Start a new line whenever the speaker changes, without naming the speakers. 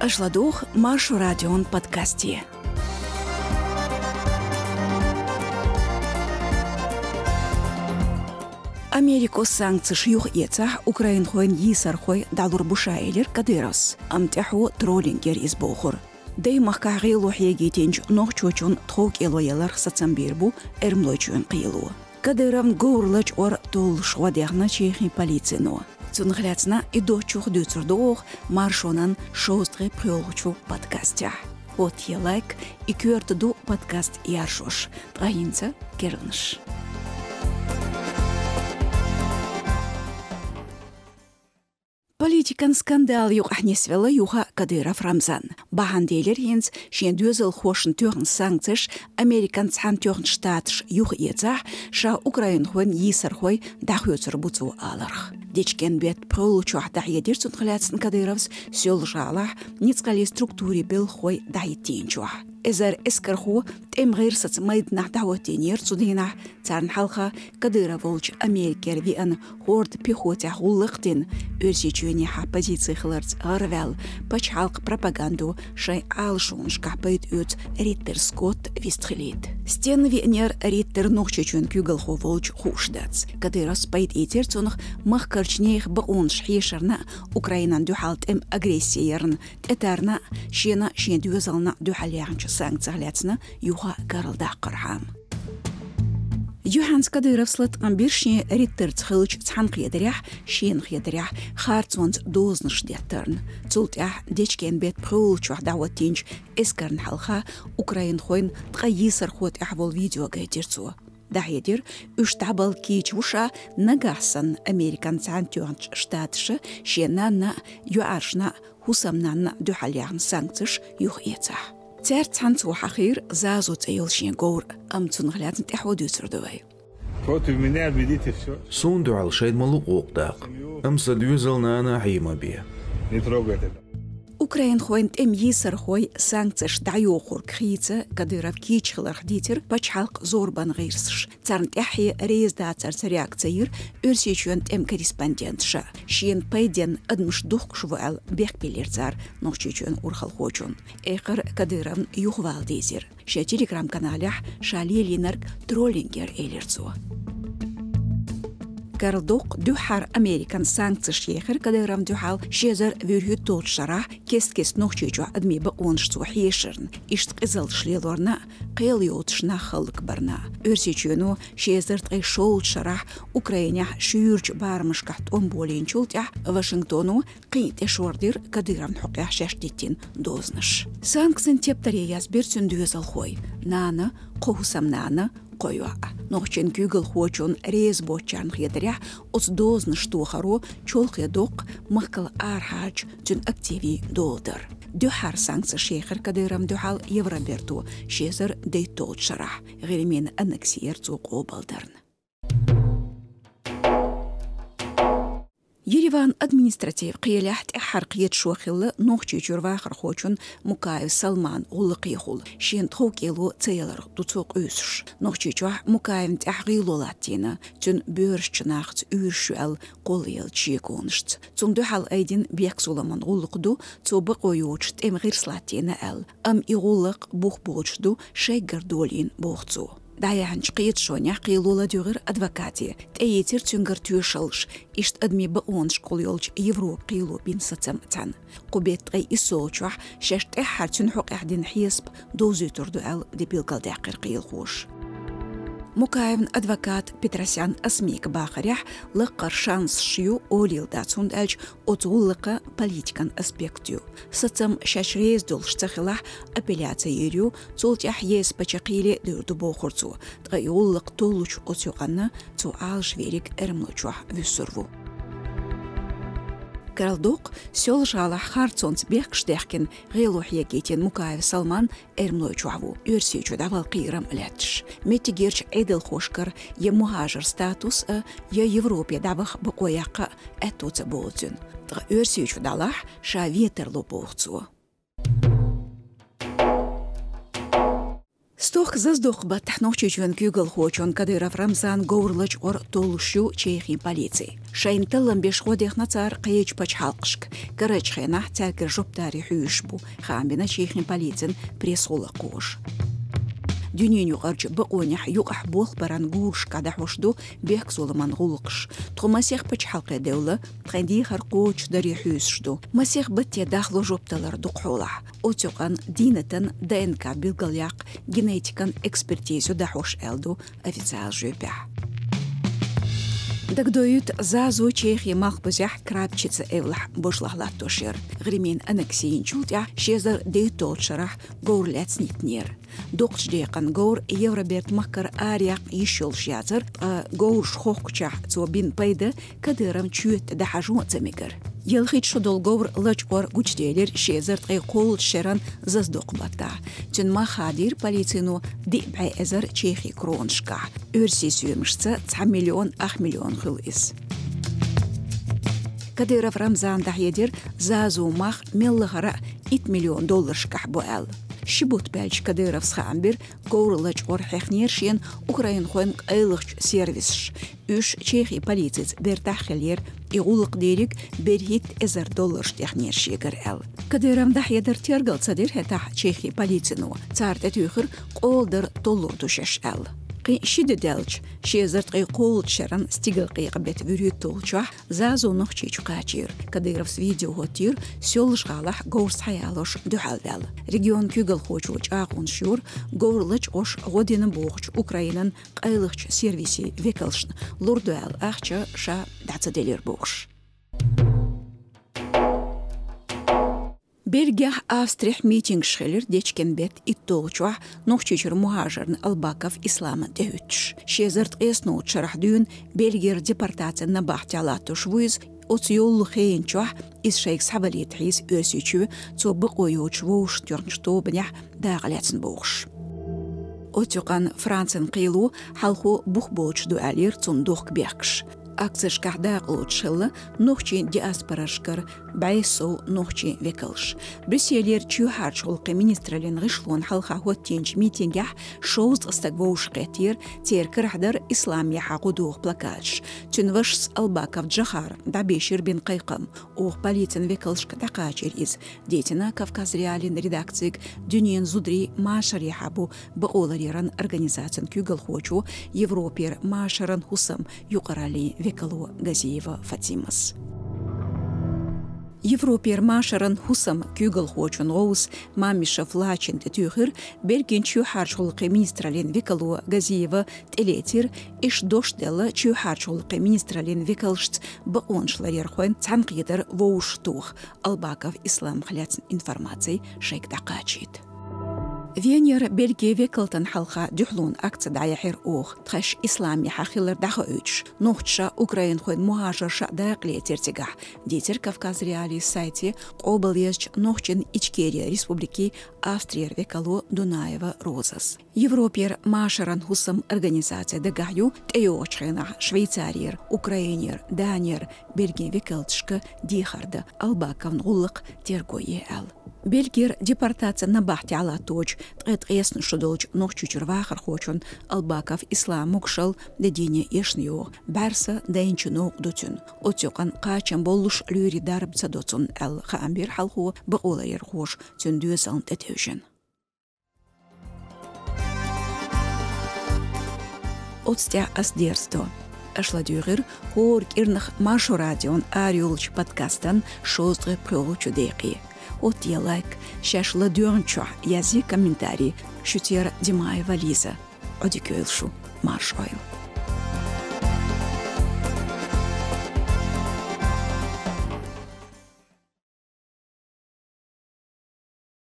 Ашладух Маршу радион подкасте. Америку санкций юх ецах Украин хоин йисар хой далур бушайлер кадырос. Амтяху троллингер из бохур. Дэй махкаги лохьеги тенч нохчочун тхок элоялар сацамбирбу эрмлочун қийлу. Кадырам гоурлач ор тол швадяхна чехи полицину. Цунгляцна и дочух дюцурдох маршонан шостре прёлчу подкастя. Вот я лайк и кюртду подкаст яршош. Траинца кернш. Политикан скандал юг ахнесвела юха Кадыров Рамзан. Баханделер хинц шен дюзел хошен тёрн санкциш Американ цхан тёрн штатш юг ецах ша Украин хуэн йисар хой дахюцер буцу аларх. Дечкен бет пролучуах дахьедер цунхляцн Кадыровс сёл жалах ницкали структуре бил хой дахитинчуах. Эзер эскарху темгирсац майднах давотинер цудина царн халха Кадыров волч Америкер виан хорд пехотя хуллыктин өрсечуне ха позицияларц арвел пачалк пропаганду шай алшунш капайт үт Риттер Скотт вистрелит. Стен венер Риттер нохчечун кюгалху волч хушдац. Кадыров спайт итер цунх махкарчнех баунш хишерна Украинан дюхалт агрессиерн этарна шена дюзална дюхалянч санкцияцна юха гаралдах қархам. Юханс Кадыров слат амбиршне Риттер цхылыч цхан қиядырях, шен қиядырях, харцонц дознаш деттерн. Цултях дечкен бет прулчуах даватинч эскарн халха Украин хойн тхайисар ход ахвол видео гайдерцу. Дахедер үштабал кич уша нагасан Американ цантюанч штатшы шенанна юаршна хусамнанна дюхалягн санкциш юх ецах. Цер цанцу хахир зазут эйлшин гор амцун глядн таходюсрдовай.
Вот у меня видите все.
Сунду алшейд малу оqdaq. Амсадюзал нана химаби.
Не трогай это.
Украин хоин тем йисар хой санкциш дайохур кхица Кадыров кичхлар дитер пачалк зорбан гирсш. Царн тяхи резда царц реакцияр өрсечуен тем корреспондентша. Шиен пайден адмш духкшвал бехпелер цар нохчечуен урхалхочун. Эхар Кадыров юхвал дезер. Ша телеграм-каналях шали линарк троллингер эйлерцу. Карлдок дюхар Американ санкций шехер Кадыров дюхал шезер вюрхю тот шарах кес нохчечу адми баоншцу хешерн ишт кызыл шлелорна қел йотшна халк барна. Өрсечуну шезер ткай шоу шарах Украиня шюрч бармышкат он болинчултя Вашингтону қийте шордир Кадыров хукях шештитин дознаш. Санкцин тептаре язберцун дюзал хой. Нана қохусам нана қойуа. Нохчен кюгл хочун рез бочан хедрях оц дозн штухаро чол хедок махкал архач тюн активи долдер. Дюхар санкций шехер Кадыров дюхал Евроберту шезер дейтолт шарах. Геремен аннексиер цук обалдерн. Ереван административ қиялахт харқиет шуахилы нохчи чурвахар хочун Мукаев Салман уллықиғул. Шен тхокелу цейлар дуцуқ өсіш. Нохчи чуах Мукаев тахғилу латина. Түн бөршчінақт үйіршуәл қолыел чиеконышт. Цун дұхал айдин бек суламан уллықду цубы қойуочт эмғирс латина әл. Иғулық бұқ бұғычду шайгар долин бұғцу. Даяханч қиет шоня қийлула дюгір адвокати. Тәйетер түнгір түйшалш. Ишт адми баонш қолйолч Европ қийлу бин сацам цан. Қубетқай исолчуах шашт әхар түн хуқ әхден хисп дозу тұрду әл дебилгал дәқір қийл хош. Мукаевн адвокат Петросян Асмик Бахарях лыққар шанс шию олил дацунд әлч отуллықа политикан аспектю. Сацам шашрез долшцахилах апелляция ерю цултях ес пачақиле дұрды боқырцу. Тғайоллық толуч отсуғанна цу алш верик әрмлучуах вюссурву. Карлдок сёл жала харцонц бекштехкен гелухья кетен Мукаев Салман эрмлойчуаву. Өрсечу давал қирам лятш. Метигерч эдел хошкар я мухажер статус я Европе давах бақояққа әтуца болцун. Өрсечу далах ша ветерлу болцу. Стох заздох ба тахнохчичвен кюгл хочон Кадыров Рамзан гоурлач ор толушу чехи полиции. Шайнталам бешходех нацар қейч пач халқшк. Карач хенах царкер жоптари хюшбу. Хамбина чехи полицин пресола кош. Дюнин югарч бақонях юqah бол баран гурш кадахошду бех соломан гулқш. Томасех пач халқе деула тхенди харқоч дари хюсшду. Масех бітте дахло жопталар дуқхола. Отюқан динетен ДНК билгаляқ генетикан экспертизу дахош элду официал жөпя. Дагдоют зазу чехи махбузях крапчица эвлах бошлахлат тошер. Гримин анаксиин чултя шезар дейтол шарах гоурлец нитнер. Доқч дейқан гоур Евроберт махкар арияқ ешол шязар гоур шхоқчах цуабин пайда Кадырам чует дахажу цемигар. Елхит шодол гоур лачқор гучделер шезар тғай қол шеран заздоқ бата. Тюн махадир полицину дибай эзар чехи кроншка. Өрси сүймішці 10 миллион 8 миллион хыл ис. Кадыров Рамзан дахедер зазу мах меллахара $1 миллион шках буэл. Шибут бәлч Кадыров схамбир гоурлач ор хехнер шен Украин хоем айлыхч сервисш. Үш чехи полициц бертахелер игулық дерек берхит $1000 технер шегір әл. Кадыров дахедер тергал цадир хетах чехи полицину. Царт әтюхір қолдыр толурду шеш әл. Шиде делч, шезарт қол шаран стигл қиғбет вүрет толчах зазу нохчи чукачир. Кадыров с видео готир сёл жгалах гоурс хаялош духалвел. Регион кюгл хочуч ағун шур гоурлач ош годинын боғч Украинан қайлықч сервиси векалшн лурдуэл ахча ша дацаделер боғш. Бельгия Австрия митинг шхелер дечкен бет и толчуа нохчичер мухажерн Албаков ислама деютш. Шезарт эсно чарахдюн Бельгия депортация на бахтялату швуиз оцьёллу хейнчуа из шейкс хавалит хиз өсючу цо быкойоч воуш тёрнчто бнях дағалятсын боуш. Отюқан Францин қилу халху бухбоч дуалир цун дох бекш. Акциш кахдaq лучшылы нохчи диаспорашкар байсо нохчи векалш. Брюсселер чухарч холқы министралин ғишлон халха хоттинч митингях шоуз ғыстагвоуш қетир теркір хдар исламия хақудуғ плакач. Тюнвашс Албаков Джахар дабешир бен қайқым оғ полицин векалш катақачир из детина Кавказ реалин редакцик дюнен зудри машари хабу бақолариран организациян кюгал хочу Европер машаран хусам юқарали Векалу Газиева Фатимас. Европер машаран хусам кюгл хочун оус мамиша флачин тюхир Бельгин чухарчулқы министралин Векалу Газиева телетир иш доштела чухарчулқы министралин Векалшт бақоншларер хойн цамқидер воуштух Албаков ислам халяцин информацией шейк дақачит. Венер Бельгия векалтан халха дюхлун акция даяхир ох тхаш ислами хахилер дахауч нохча Украин хойн мухажарша даякле тертига дитер Кавказ реали сайте обалъезч нохчин Ичкерия республики Австрия векало Дунаева Розас. Европер машаран хусам организация дагаю теочхена Швейцариер Украинер Даниер Бельгия векалтшка дихарда Албаковн улык тергое ал. Бельгия депортация на бахти ала точ трэт эсн шудолч нохчучур вахар хочун Албаков ислам мукшал дедине ешнио барса дайнчуно дутун отюкан качан болуш люри дарбца дотун ал хамбир халху бaqolайер хош түндүзан тетөжен. Отстя асдерсто ашладюгер хор кирнах машу радион ариолч подкастан шоздры пролучу деqi. От я лайк, шашла дюрнчуа, язи комментарий, шутер Димаева Лиза. Одикюэлшу, марш ойл.